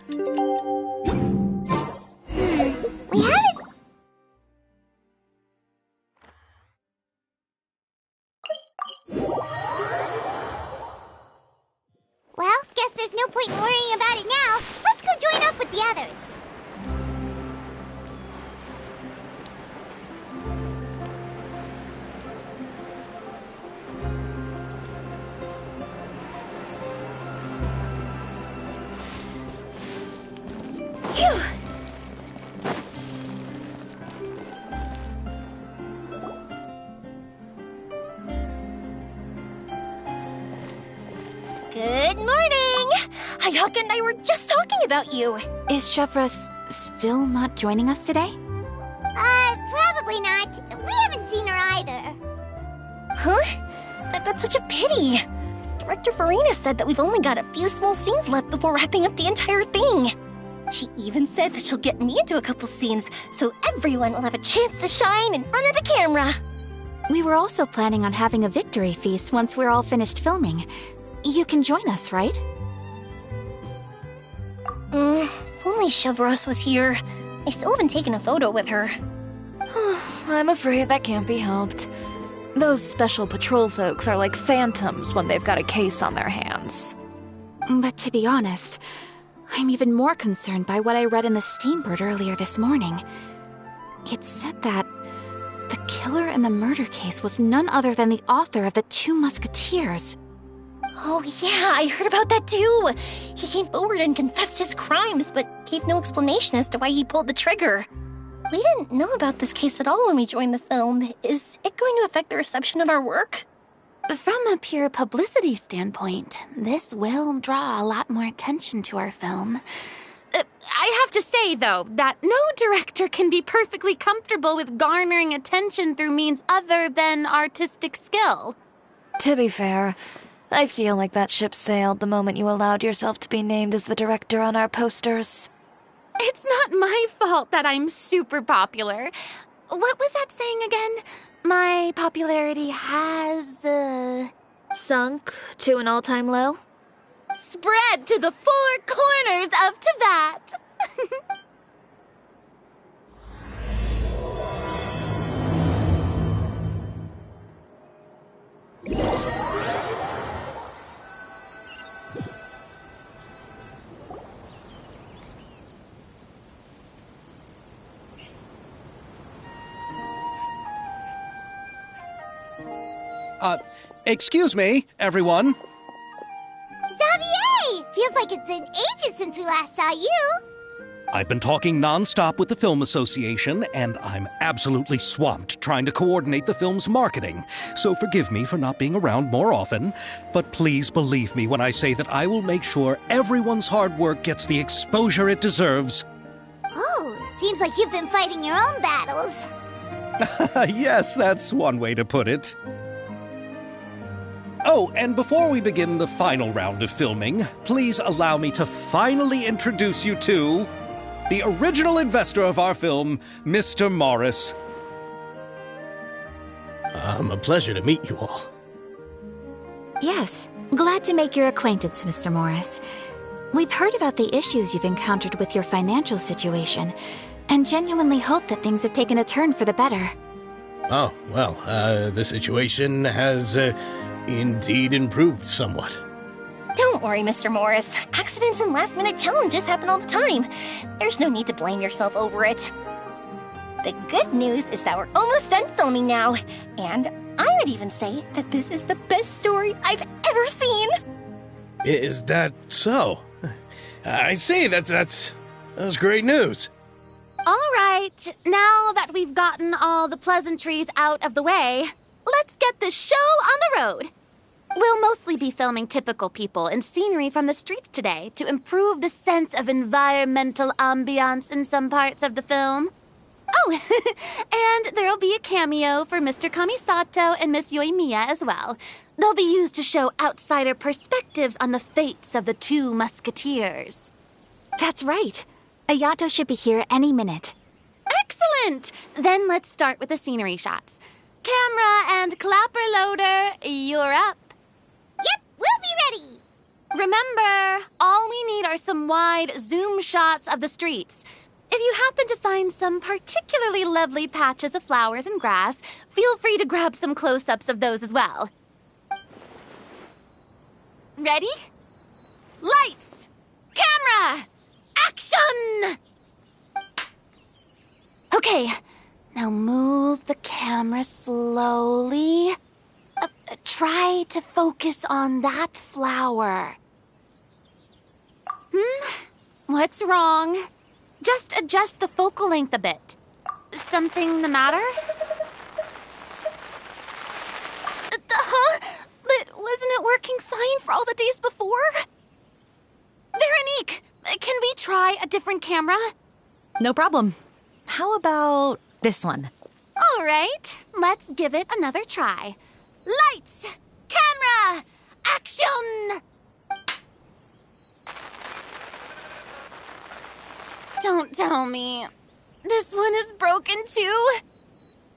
We haven't... Well, guess there's no point in worrying about it now. Let's go join up with the others. Phew! Good morning! Hayaka and I were just talking about you. Is Chevreuse still not joining us today? Probably not. We haven't seen her either. Huh? That's such a pity. Director Farina said that we've only got a few small scenes left before wrapping up the entire thing. She even said that she'll get me into a couple scenes, so everyone will have a chance to shine in front of the camera. We were also planning on having a victory feast once we're all finished filming. You can join us, right? If only Chevreuse was here. I still haven't taken a photo with her. I'm afraid that can't be helped. Those special patrol folks are like phantoms when they've got a case on their hands. But to be honest, I'm even more concerned by what I read in the Steambird earlier this morning. It said that the killer in the murder case was none other than the author of the Two Musketeers. Oh yeah, I heard about that too. He came forward and confessed his crimes, but gave no explanation as to why he pulled the trigger. We didn't know about this case at all when we joined the film. Is it going to affect the reception of our work? From a pure publicity standpoint, this will draw a lot more attention to our film. I have to say, though, that no director can be perfectly comfortable with garnering attention through means other than artistic skill. To be fair, I feel like that ship sailed the moment you allowed yourself to be named as the director on our posters. It's not my fault that I'm super popular. What was that saying again? My popularity has, Sunk to an all-time low? spread to the four corners of Teyvat. Excuse me, everyone. Xavier! Feels like it's been ages since we last saw you. I've been talking non-stop with the Film Association, and I'm absolutely swamped trying to coordinate the film's marketing. So forgive me for not being around more often, but please believe me when I say that I will make sure everyone's hard work gets the exposure it deserves. Oh, seems like you've been fighting your own battles. Yes, that's one way to put it. Oh, and before we begin the final round of filming, please allow me to finally introduce you to the original investor of our film, Mr. Morris. A pleasure to meet you all. Yes, glad to make your acquaintance, Mr. Morris. We've heard about the issues you've encountered with your financial situation, and genuinely hope that things have taken a turn for the better. Oh, well, the situation has indeed improved somewhat. Don't worry, Mr. Morris. Accidents and last-minute challenges happen all the time. There's no need to blame yourself over it. The good news is that we're almost done filming now, and I would even say that this is the best story I've ever seen. Is that so? I see, that's great news. All right, now that we've gotten all the pleasantries out of the way, let's get this show on the road. We'll mostly be filming typical people and scenery from the streets today to improve the sense of environmental ambiance in some parts of the film. Oh, and there'll be a cameo for Mr. Kamisato and Miss Yoimiya as well. They'll be used to show outsider perspectives on the fates of the two musketeers. That's right. Ayato should be here any minute. Excellent! Then let's start with the scenery shots. Camera and clapper loader, you're up. Yep, we'll be ready. Remember, all we we need are some wide zoom shots of the streets. If you happen to find some particularly lovely patches of flowers and grass, feel free to grab some close-ups of those as well. Ready? Lights! Camera! Action! Okay, now move the camera slowly. Try to focus on that flower. What's wrong? Just adjust the focal length a bit. Something the matter? But wasn't it working fine for all the days before? Veronique, can we try a different camera? No problem. How about this one? All right, let's give it another try. Lights! Camera! Action! Don't tell me. This one is broken too.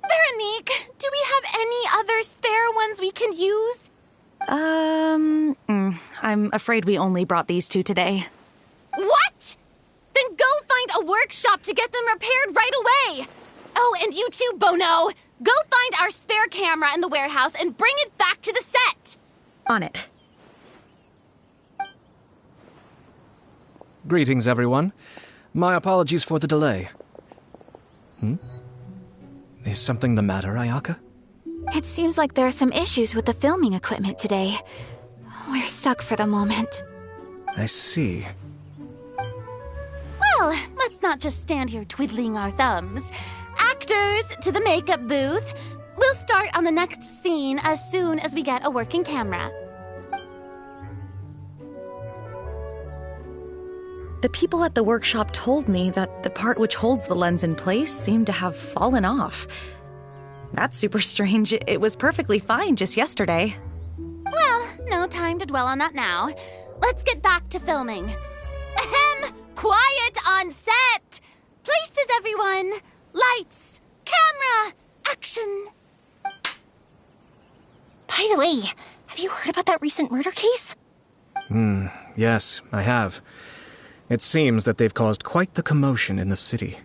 Veronique, do we have any other spare ones we can use? I'm afraid we only brought these two today. What? Then go find a workshop to get them repaired right away. Oh, and you too, Bono. Go find our spare camera in the warehouse and bring it back to the set. On it. Greetings, everyone. My apologies for the delay. Is something the matter, Ayaka? It seems like there are some issues with the filming equipment today. We're stuck for the moment. I see. Well, let's not just stand here twiddling our thumbs. Actors, to the makeup booth. We'll start on the next scene as soon as we get a working camera. The people at the workshop told me that the part which holds the lens in place seemed to have fallen off. That's super strange. It was perfectly fine just yesterday. Well, no time to dwell on that now. Let's get back to filming. Ahem! Quiet on set! Places, everyone! Lights! Camera! Action! By the way, have you heard about that recent murder case? Yes, I have. It seems that they've caused quite the commotion in the city.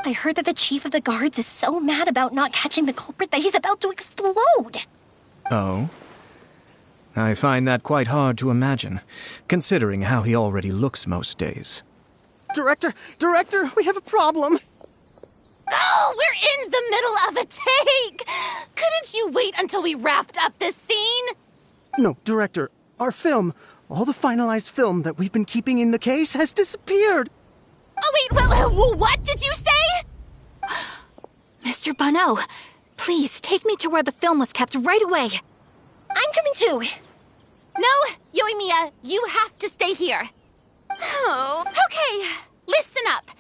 I heard that the chief of the guards is so mad about not catching the culprit that he's about to explode. Oh? I find that quite hard to imagine, considering how he already looks most days. Director, we have a problem. Oh, we're in the middle of a take! Couldn't you wait until we wrapped up this scene? No, Director, our film, all the finalized film that we've been keeping in the case has disappeared. Oh, wait, what did you say? Mr. Bono, please take me to where the film was kept right away. I'm coming too. No, Yoimiya, you have to stay here. Oh, okay, listen up.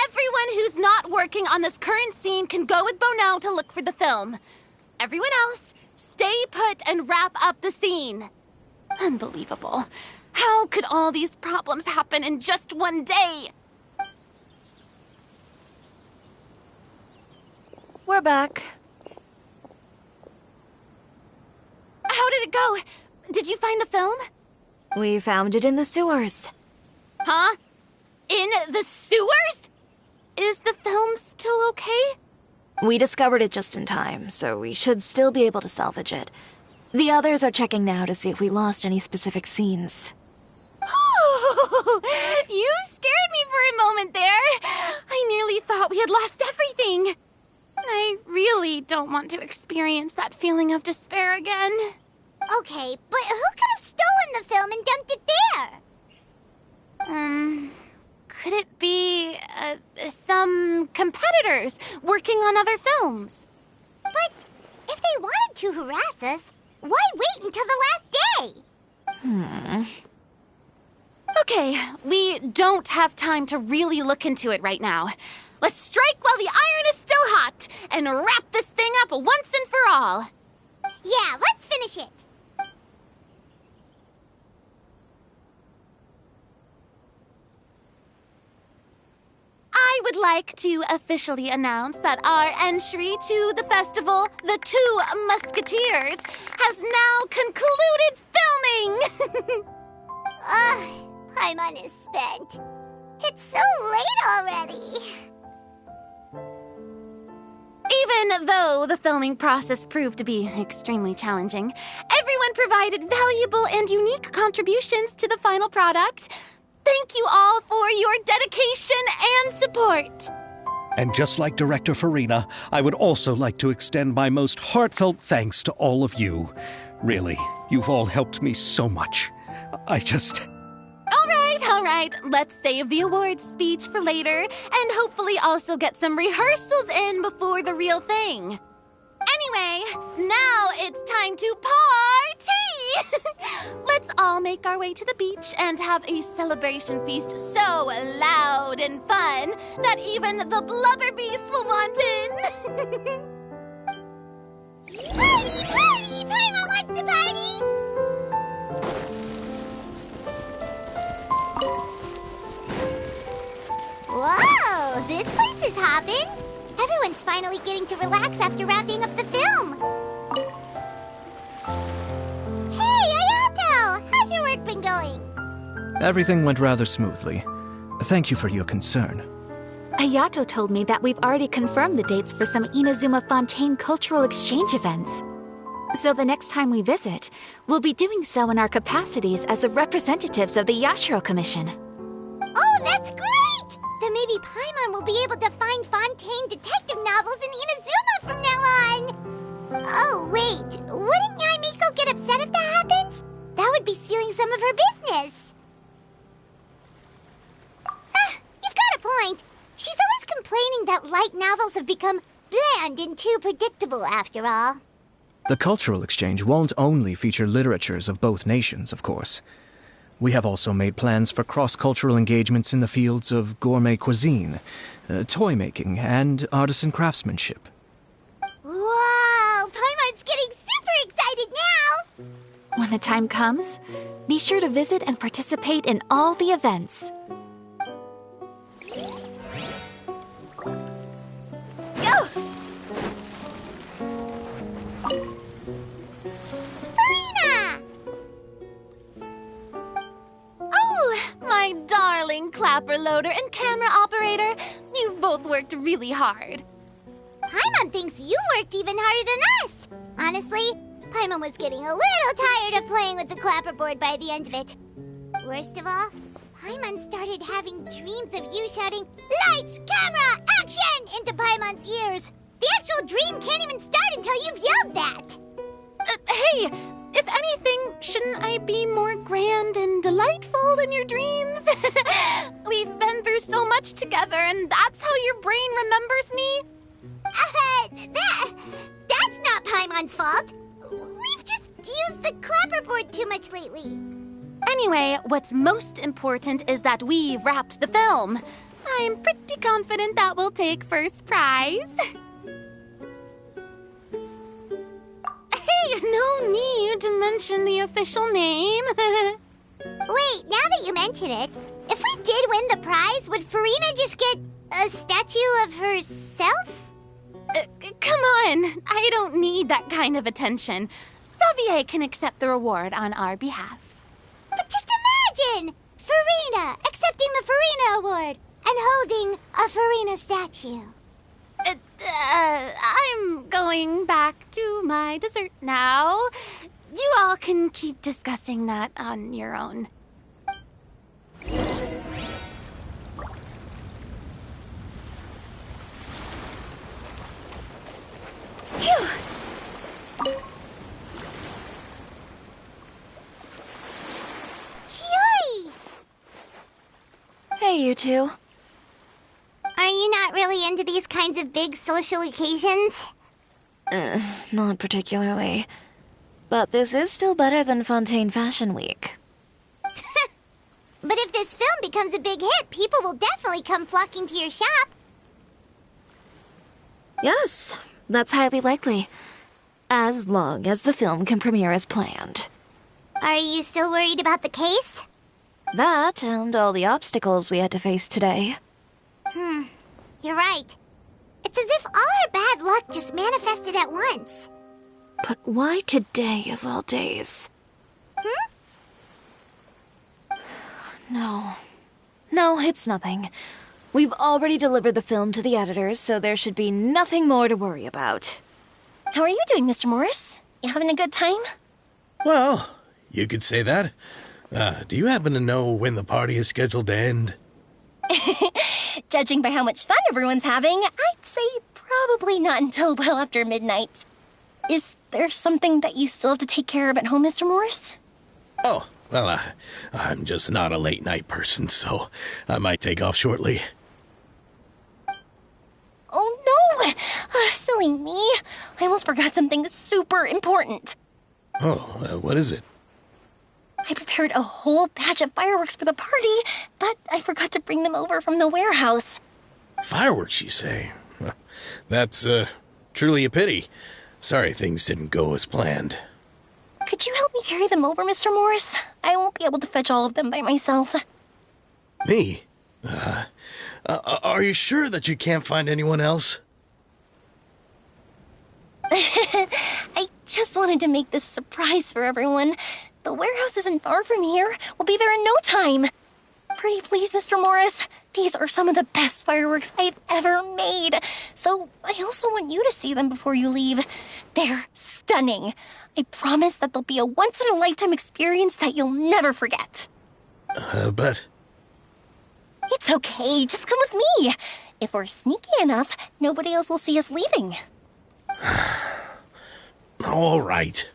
Everyone who's not working on this current scene can go with Bono to look for the film. Everyone else, stay put and wrap up the scene. Unbelievable. How could all these problems happen in just one day? We're back. How did it go? Did you find the film? We found it in the sewers. Huh? In the sewers? Is the film still okay? We discovered it just in time, so we should still be able to salvage it. The others are checking now to see if we lost any specific scenes. Oh, you scared me for a moment there. I nearly thought we had lost everything. I really don't want to experience that feeling of despair again. Okay, but who could have stolen the film and dumped it there? Could it be, some competitors working on other films? But if they wanted to harass us, why wait until the last day? Okay, we don't have time to really look into it right now. Let's strike while the iron is still hot and wrap this thing up once and for all. Yeah, let's finish it. I would like to officially announce that our entry to the festival, The Two Musketeers, has now concluded filming. Paimon is spent. It's so late already. Even though the filming process proved to be extremely challenging, everyone provided valuable and unique contributions to the final product. Thank you all for your dedication and support. And just like Director Farina, I would also like to extend my most heartfelt thanks to all of you. Really, you've all helped me so much. All right, let's save the awards speech for later, and hopefully also get some rehearsals in before the real thing. Anyway, now it's time to party! Let's all make our way to the beach and have a celebration feast so loud and fun that even the blubber beast will want in. Party, party! Paimon wants to party! Whoa, this place is hopping. Everyone's finally getting to relax after wrapping up the film. Hey, Ayato! How's your work been going? Everything went rather smoothly. Thank you for your concern. Ayato told me that we've already confirmed the dates for some Inazuma Fontaine cultural exchange events. So the next time we visit, we'll be doing so in our capacities as the representatives of the Yashiro Commission. Oh, that's great! Then maybe Paimon will be able to find Fontaine detective novels in Inazuma from now on! Oh, wait. Wouldn't Yae Miko get upset if that happens? That would be stealing some of her business. You've got a point. She's always complaining that light novels have become bland and too predictable after all. The cultural exchange won't only feature literatures of both nations, of course. We have also made plans for cross-cultural engagements in the fields of gourmet cuisine, toy-making, and artisan craftsmanship. Whoa! Paimon's getting super excited now! When the time comes, be sure to visit and participate in all the events. Go! Farina! Oh, my darling clapper loader and camera operator. You've both worked really hard. Paimon thinks you worked even harder than us. Honestly, Paimon was getting a little tired of playing with the clapperboard by the end of it. Worst of all, Paimon started having dreams of you shouting, "Lights, camera, action!" into Paimon's ears. The actual dream can't even start until you've yelled that. Hey, if anything, shouldn't I be more grand and delightful in your dreams? We've been through so much together, and that's how your brain remembers me? That's not Paimon's fault. We've just used the clapperboard too much lately. Anyway, what's most important is that we've wrapped the film. I'm pretty confident that we'll take first prize. Hey, no need to mention the official name. Wait, now that you mention it, if we did win the prize, would Farina just get a statue of herself? Come on, I don't need that kind of attention. Xavier can accept the reward on our behalf. But just imagine! Farina accepting the Farina Award and holding a Farina statue. I'm going back to my dessert now. You all can keep discussing that on your own. Phew! Chiori! Hey, you two. Are you not really into these kinds of big social occasions? Not particularly. But this is still better than Fontaine Fashion Week. But if this film becomes a big hit, people will definitely come flocking to your shop. Yes, that's highly likely. As long as the film can premiere as planned. Are you still worried about the case? That and all the obstacles we had to face today. You're right. It's as if all our bad luck just manifested at once. But why today of all days? No, it's nothing. We've already delivered the film to the editors, so there should be nothing more to worry about. How are you doing, Mr. Morris? You having a good time? Well, you could say that. Do you happen to know when the party is scheduled to end? Judging by how much fun everyone's having, I'd say probably not until well after midnight. Is there something that you still have to take care of at home, Mr. Morris? Oh, well, I'm just not a late-night person, so I might take off shortly. Oh, no! Silly me. I almost forgot something super important. Oh, what is it? I prepared a whole batch of fireworks for the party, but I forgot to bring them over from the warehouse. Fireworks, you say? That's, truly a pity. Sorry things didn't go as planned. Could you help me carry them over, Mr. Morris? I won't be able to fetch all of them by myself. Me? Are you sure that you can't find anyone else? I just wanted to make this a surprise for everyone. The warehouse isn't far from here. We'll be there in no time. Pretty please, Mr. Morris. These are some of the best fireworks I've ever made. So I also want you to see them before you leave. They're stunning. I promise that they'll be a once-in-a-lifetime experience that you'll never forget. But... It's okay. Just come with me. If we're sneaky enough, nobody else will see us leaving. All right.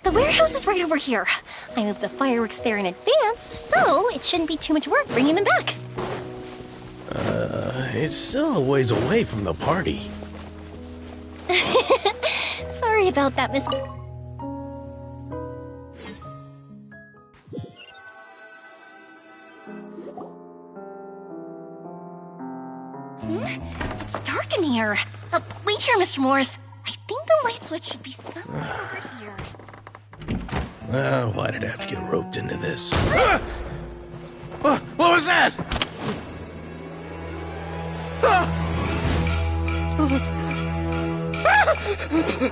The warehouse is right over here. I moved the fireworks there in advance, so it shouldn't be too much work bringing them back. It's still a ways away from the party. Sorry about that, Miss... It's dark in here. Wait here, Mr. Morris. I think the light switch should be somewhere over here. Why did I have to get roped into this? What was that?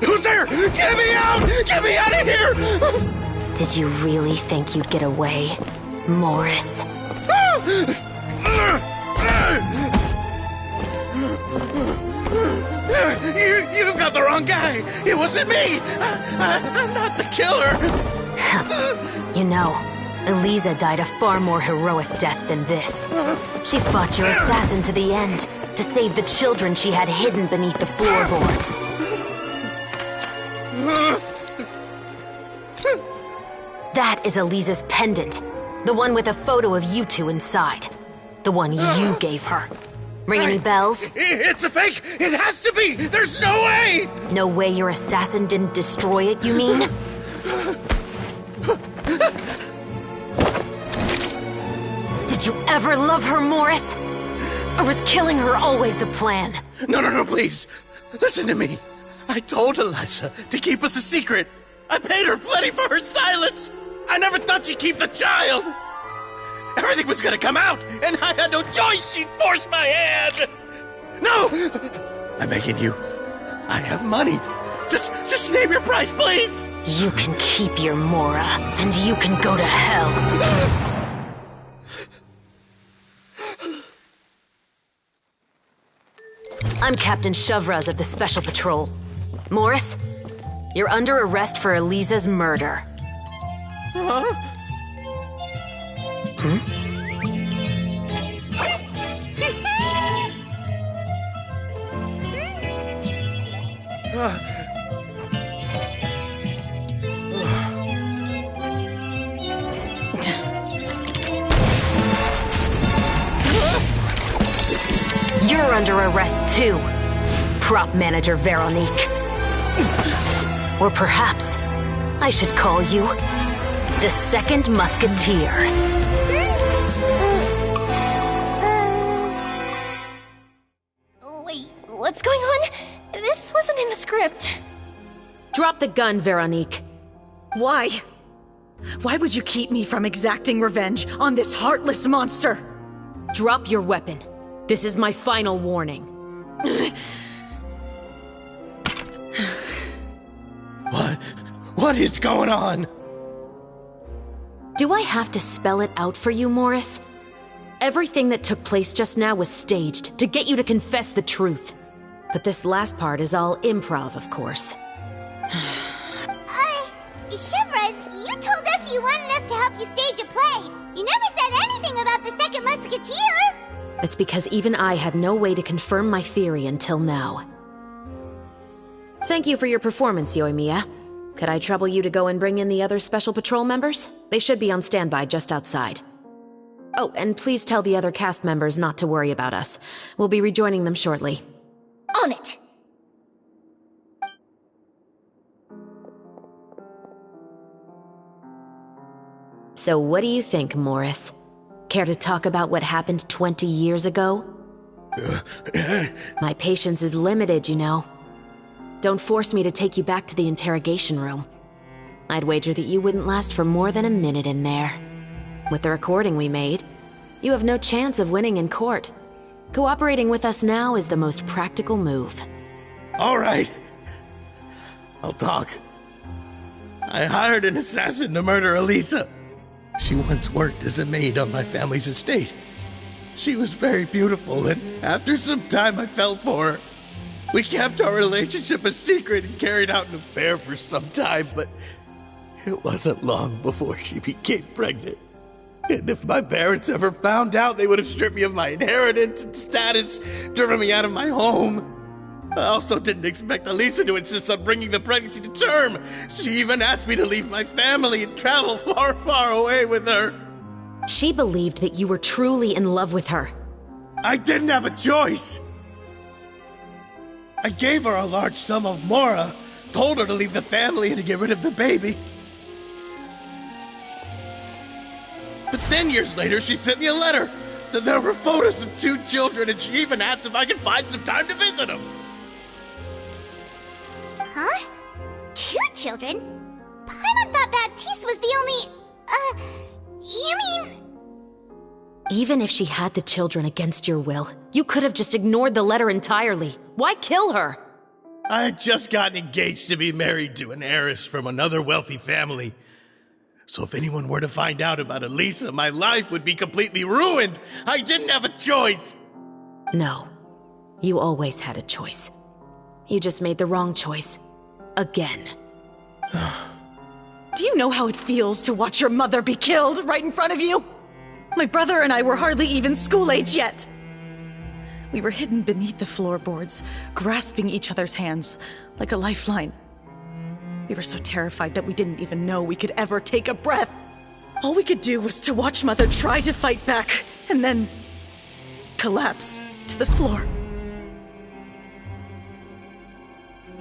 Who's there? Get me out! Get me out of here! Did you really think you'd get away, Morris? You've got the wrong guy! It wasn't me! I'm not the killer! You know, Eliza died a far more heroic death than this. She fought your assassin to the end, to save the children she had hidden beneath the floorboards. That is Eliza's pendant. The one with a photo of you two inside. The one you gave her. Ring any bells? It's a fake! It has to be! There's no way! No way your assassin didn't destroy it, you mean? Did you ever love her, Morris? Or was killing her always the plan? No, please. Listen to me. I told Eliza to keep us a secret. I paid her plenty for her silence. I never thought she'd keep the child. Everything was gonna come out, and I had no choice. She'd force my hand. No! I'm begging you. I have money. Just name your price, please. You can keep your Mora, and you can go to hell. I'm Captain Chevreuse of the Special Patrol. Morris, you're under arrest for Eliza's murder. Huh? You're under arrest too, prop manager Veronique. Or perhaps I should call you the Second Musketeer. Wait, what's going on? This wasn't in the script. Drop the gun, Veronique. Why? Why would you keep me from exacting revenge on this heartless monster? Drop your weapon. This is my final warning. What is going on? Do I have to spell it out for you, Morris? Everything that took place just now was staged to get you to confess the truth. But this last part is all improv, of course. Chevreuse, you told us you wanted us to help you stage a play. You never said anything about the second musketeer. It's because even I had no way to confirm my theory until now. Thank you for your performance, Yoimiya. Could I trouble you to go and bring in the other Special Patrol members? They should be on standby just outside. Oh, and please tell the other cast members not to worry about us. We'll be rejoining them shortly. On it! So what do you think, Morris? Care to talk about what happened 20 years ago? My patience is limited, you know. Don't force me to take you back to the interrogation room. I'd wager that you wouldn't last for more than a minute in there. With the recording we made, you have no chance of winning in court. Cooperating with us now is the most practical move. All right. I'll talk. I hired an assassin to murder Elisa. She once worked as a maid on my family's estate. She was very beautiful, and after some time I fell for her. We kept our relationship a secret and carried out an affair for some time, but it wasn't long before she became pregnant. And if my parents ever found out, they would have stripped me of my inheritance and status, driven me out of my home. I also didn't expect Elisa to insist on bringing the pregnancy to term. She even asked me to leave my family and travel far, far away with her. She believed that you were truly in love with her. I didn't have a choice. I gave her a large sum of mora, told her to leave the family and to get rid of the baby. But then years later, she sent me a letter. There were photos of 2 children, and she even asked if I could find some time to visit them. Huh? 2 children? Paimon thought Baptiste was the only... you mean... Even if she had the children against your will, you could have just ignored the letter entirely. Why kill her? I had just gotten engaged to be married to an heiress from another wealthy family. So if anyone were to find out about Elisa, my life would be completely ruined. I didn't have a choice. No. You always had a choice. You just made the wrong choice. Again. Do you know how it feels to watch your mother be killed right in front of you? My brother and I were hardly even school age yet. We were hidden beneath the floorboards, grasping each other's hands like a lifeline. We were so terrified that we didn't even know we could ever take a breath. All we could do was to watch Mother try to fight back, and then collapse to the floor.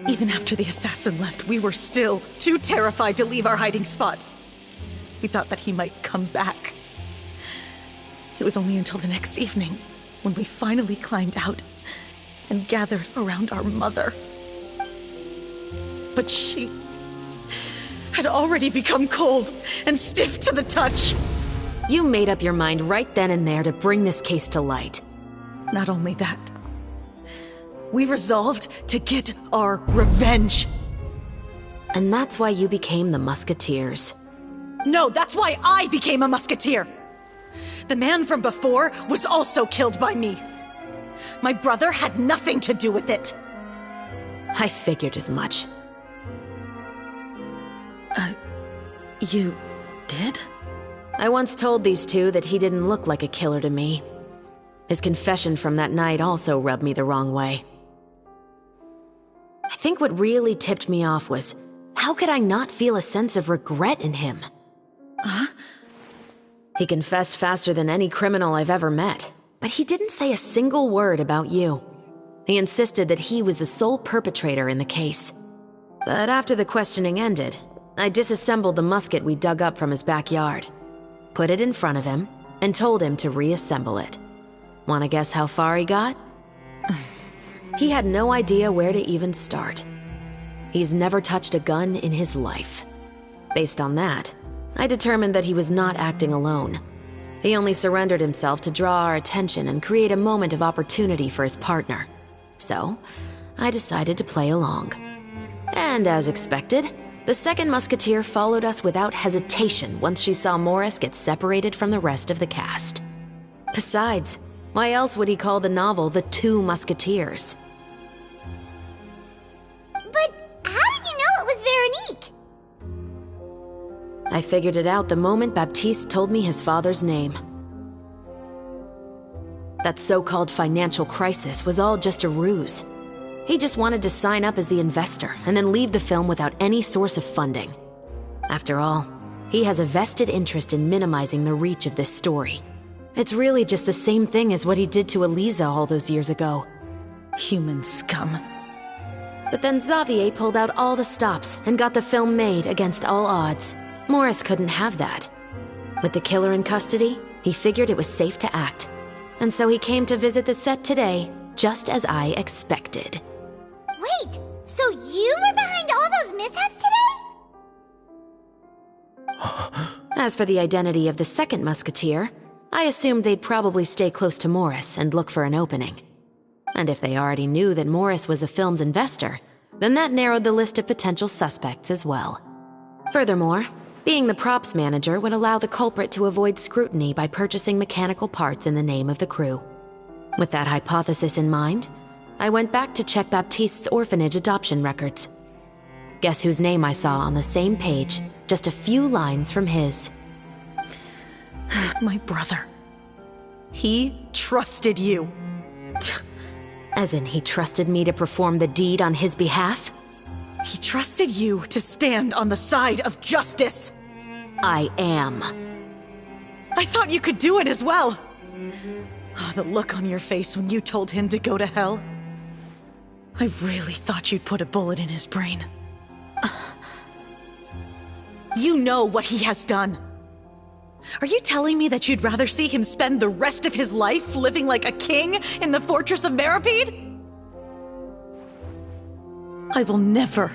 Even after the assassin left, we were still too terrified to leave our hiding spot. We thought that he might come back. It was only until the next evening when we finally climbed out and gathered around our mother. But she had already become cold and stiff to the touch. You made up your mind right then and there to bring this case to light. Not only that, we resolved to get our revenge. And that's why you became the Musketeers. No, that's why I became a musketeer. The man from before was also killed by me. My brother had nothing to do with it. I figured as much. You did? I once told these two that he didn't look like a killer to me. His confession from that night also rubbed me the wrong way. I think what really tipped me off was, how could I not feel a sense of regret in him? Huh? He confessed faster than any criminal I've ever met, but he didn't say a single word about you. He insisted that he was the sole perpetrator in the case. But after the questioning ended, I disassembled the musket we dug up from his backyard, put it in front of him, and told him to reassemble it. Wanna guess how far he got? He had no idea where to even start. He's never touched a gun in his life. Based on that, I determined that he was not acting alone. He only surrendered himself to draw our attention and create a moment of opportunity for his partner. So, I decided to play along. And as expected, The second musketeer followed us without hesitation once she saw Morris get separated from the rest of the cast. Besides, why else would he call the novel The Two Musketeers? But how did you know it was Veronique? I figured it out the moment Baptiste told me his father's name. That so-called financial crisis was all just a ruse. He just wanted to sign up as the investor and then leave the film without any source of funding. After all, he has a vested interest in minimizing the reach of this story. It's really just the same thing as what he did to Eliza all those years ago. Human scum. But then Xavier pulled out all the stops and got the film made against all odds. Morris couldn't have that. With the killer in custody, he figured it was safe to act. And so he came to visit the set today, just as I expected. Wait, so you were behind all those mishaps today? As for the identity of the second musketeer, I assumed they'd probably stay close to Morris and look for an opening. And if they already knew that Morris was the film's investor, then that narrowed the list of potential suspects as well. Furthermore, being the props manager would allow the culprit to avoid scrutiny by purchasing mechanical parts in the name of the crew. With that hypothesis in mind, I went back to check Baptiste's orphanage adoption records. Guess whose name I saw on the same page, just a few lines from his. My brother. He trusted you. As in, he trusted me to perform the deed on his behalf? He trusted you to stand on the side of justice. I am. I thought you could do it as well. Oh, the look on your face when you told him to go to hell. I really thought you'd put a bullet in his brain. You know what he has done. Are you telling me that you'd rather see him spend the rest of his life living like a king in the fortress of Meripede? I will never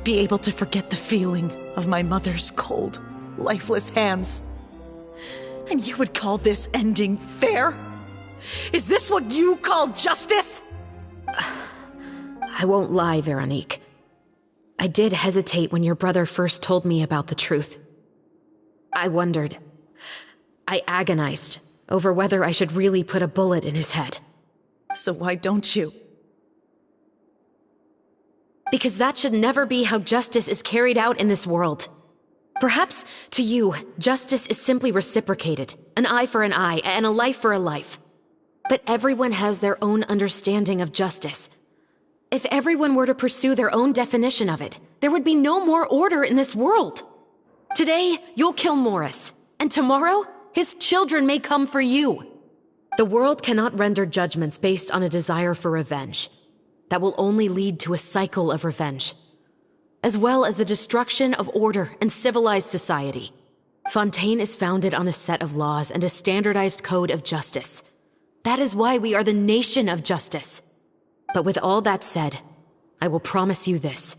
be able to forget the feeling of my mother's cold, lifeless hands. And you would call this ending fair? Is this what you call justice? I won't lie, Veronique. I did hesitate when your brother first told me about the truth. I wondered. I agonized over whether I should really put a bullet in his head. So why don't you? Because that should never be how justice is carried out in this world. Perhaps, to you, justice is simply reciprocated. An eye for an eye, and a life for a life. But everyone has their own understanding of justice. If everyone were to pursue their own definition of it, there would be no more order in this world. Today, you'll kill Morris, and tomorrow, his children may come for you. The world cannot render judgments based on a desire for revenge. That will only lead to a cycle of revenge, as well as the destruction of order and civilized society. Fontaine is founded on a set of laws and a standardized code of justice. That is why we are the nation of justice. But with all that said, I will promise you this.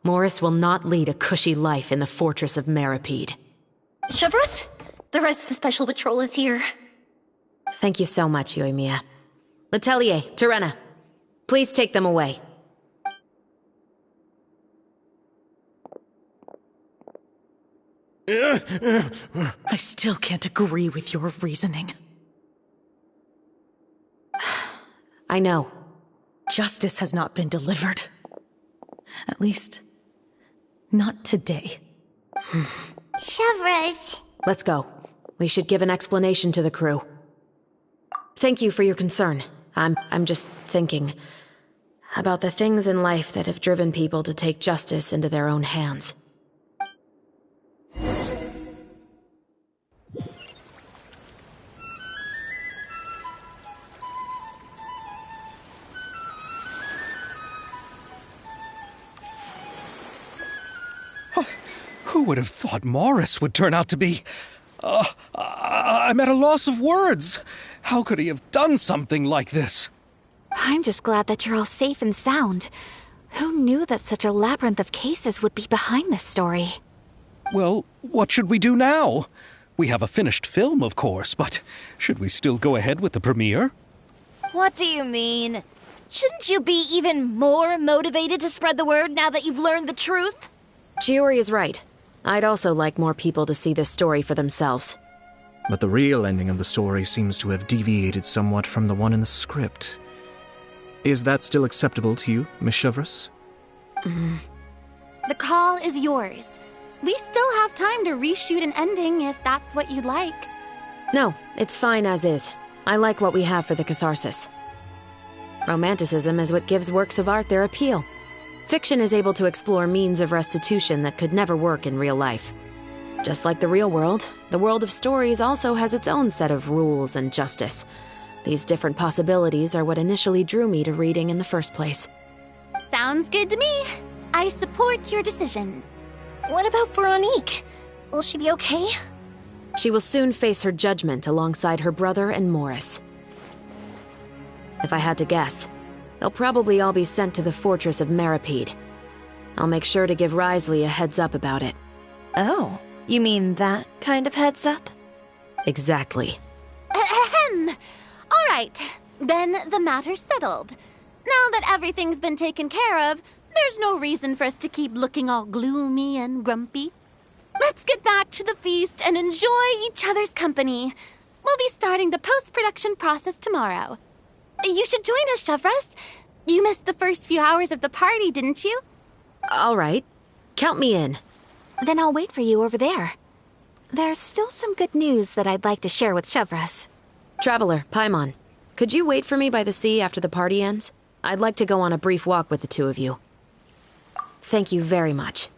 Morris will not lead a cushy life in the fortress of Meripede. Chevreuse, the rest of the special patrol is here. Thank you so much, Yoimiya. Letelier, Terena, please take them away. I still can't agree with your reasoning. I know. Justice has not been delivered. At least, not today. Chevreuse. Let's go. We should give an explanation to the crew. Thank you for your concern. I'm just thinking about the things in life that have driven people to take justice into their own hands. Who would have thought Morris would turn out to be... I'm at a loss of words. How could he have done something like this? I'm just glad that you're all safe and sound. Who knew that such a labyrinth of cases would be behind this story? Well, what should we do now? We have a finished film, of course, but should we still go ahead with the premiere? What do you mean? Shouldn't you be even more motivated to spread the word now that you've learned the truth? Chiori is right. I'd also like more people to see this story for themselves. But the real ending of the story seems to have deviated somewhat from the one in the script. Is that still acceptable to you, Miss Chevreuse? The call is yours. We still have time to reshoot an ending if that's what you'd like. No, it's fine as is. I like what we have for the catharsis. Romanticism is what gives works of art their appeal. Fiction is able to explore means of restitution that could never work in real life. Just like the real world, the world of stories also has its own set of rules and justice. These different possibilities are what initially drew me to reading in the first place. Sounds good to me. I support your decision. What about Veronique? Will she be okay? She will soon face her judgment alongside her brother and Morris. If I had to guess, they'll probably all be sent to the fortress of Meripede. I'll make sure to give Risley a heads up about it. Oh, you mean that kind of heads up? Exactly. Ahem. All right, then the matter's settled. Now that everything's been taken care of, there's no reason for us to keep looking all gloomy and grumpy. Let's get back to the feast and enjoy each other's company. We'll be starting the post-production process tomorrow. You should join us, Chevreuse. You missed the first few hours of the party, didn't you? All right. Count me in. Then I'll wait for you over there. There's still some good news that I'd like to share with Chevreuse. Traveler, Paimon, could you wait for me by the sea after the party ends? I'd like to go on a brief walk with the two of you. Thank you very much.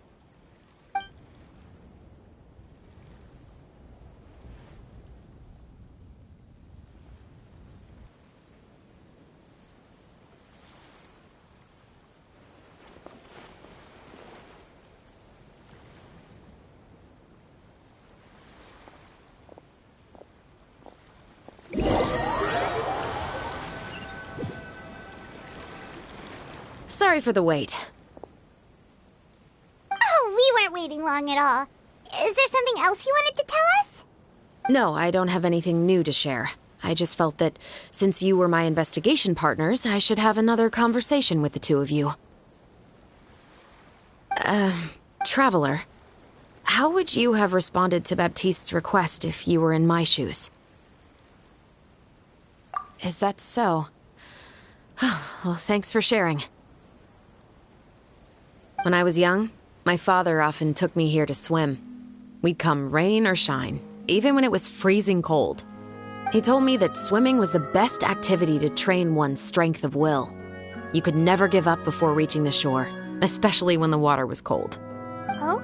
Sorry for the wait. Oh, we weren't waiting long at all. Is there something else you wanted to tell us? No, I don't have anything new to share. I just felt that since you were my investigation partners, I should have another conversation with the two of you. Traveler, how would you have responded to Baptiste's request if you were in my shoes? Is that so? Well, thanks for sharing. When I was young, my father often took me here to swim. We'd come rain or shine, even when it was freezing cold. He told me that swimming was the best activity to train one's strength of will. You could never give up before reaching the shore, especially when the water was cold. Oh?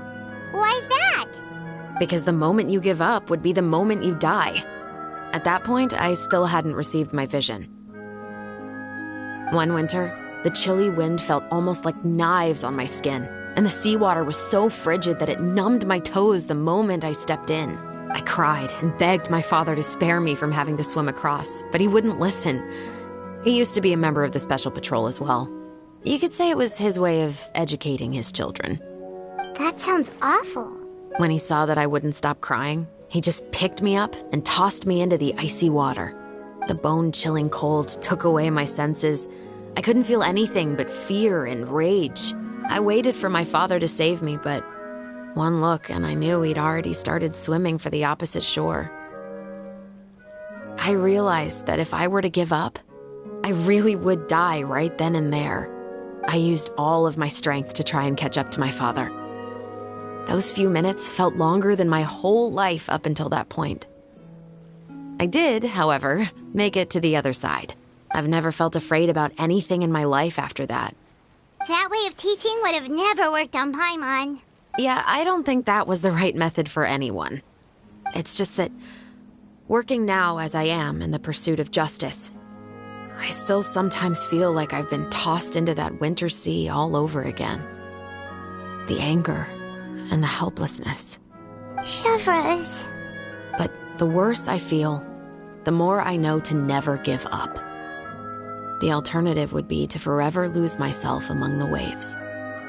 Why's that? Because the moment you give up would be the moment you die. At that point, I still hadn't received my vision. One winter, the chilly wind felt almost like knives on my skin, and the seawater was so frigid that it numbed my toes the moment I stepped in. I cried and begged my father to spare me from having to swim across, but he wouldn't listen. He used to be a member of the Special Patrol as well. You could say it was his way of educating his children. That sounds awful. When he saw that I wouldn't stop crying, he just picked me up and tossed me into the icy water. The bone-chilling cold took away my senses. I couldn't feel anything but fear and rage. I waited for my father to save me, but one look and I knew he'd already started swimming for the opposite shore. I realized that if I were to give up, I really would die right then and there. I used all of my strength to try and catch up to my father. Those few minutes felt longer than my whole life up until that point. I did, however, make it to the other side. I've never felt afraid about anything in my life after that. That way of teaching would have never worked on Paimon. Yeah, I don't think that was the right method for anyone. It's just that, working now as I am in the pursuit of justice, I still sometimes feel like I've been tossed into that winter sea all over again. The anger and the helplessness. Chevreuse. But the worse I feel, the more I know to never give up. The alternative would be to forever lose myself among the waves.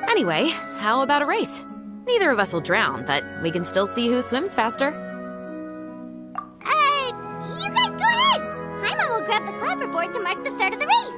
Anyway, how about a race? Neither of us will drown, but we can still see who swims faster. You guys go ahead! Paimon will grab the clapperboard to mark the start of the race.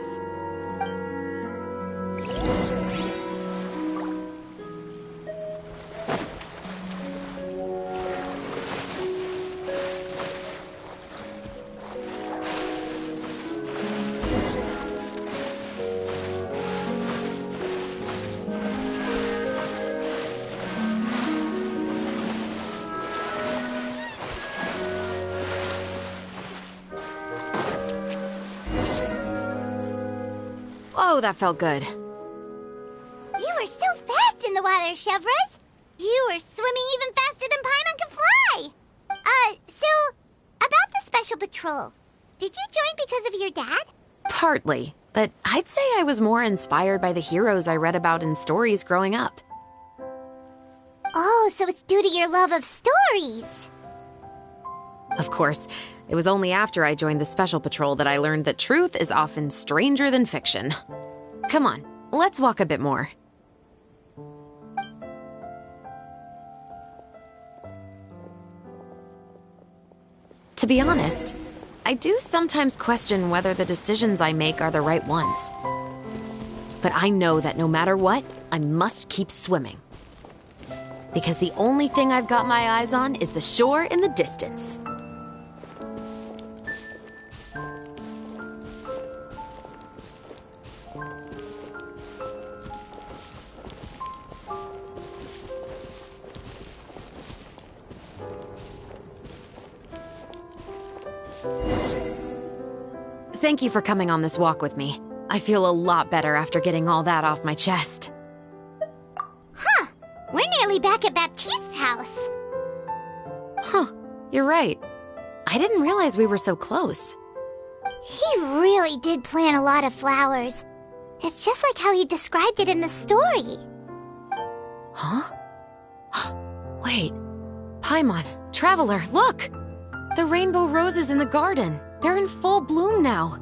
Oh, that felt good. You were so fast in the water, Chevreuse. You were swimming even faster than Paimon can fly. So, about the special patrol. Did you join because of your dad? Partly, but I'd say I was more inspired by the heroes I read about in stories growing up. Oh, so it's due to your love of stories. Of course, it was only after I joined the Special Patrol that I learned that truth is often stranger than fiction. Come on, let's walk a bit more. To be honest, I do sometimes question whether the decisions I make are the right ones. But I know that no matter what, I must keep swimming. Because the only thing I've got my eyes on is the shore in the distance. Thank you for coming on this walk with me. I feel a lot better after getting all that off my chest. Huh. We're nearly back at Baptiste's house. Huh. You're right. I didn't realize we were so close. He really did plant a lot of flowers. It's just like how he described it in the story. Huh? Wait. Paimon, Traveler, look! The rainbow roses in the garden. They're in full bloom now.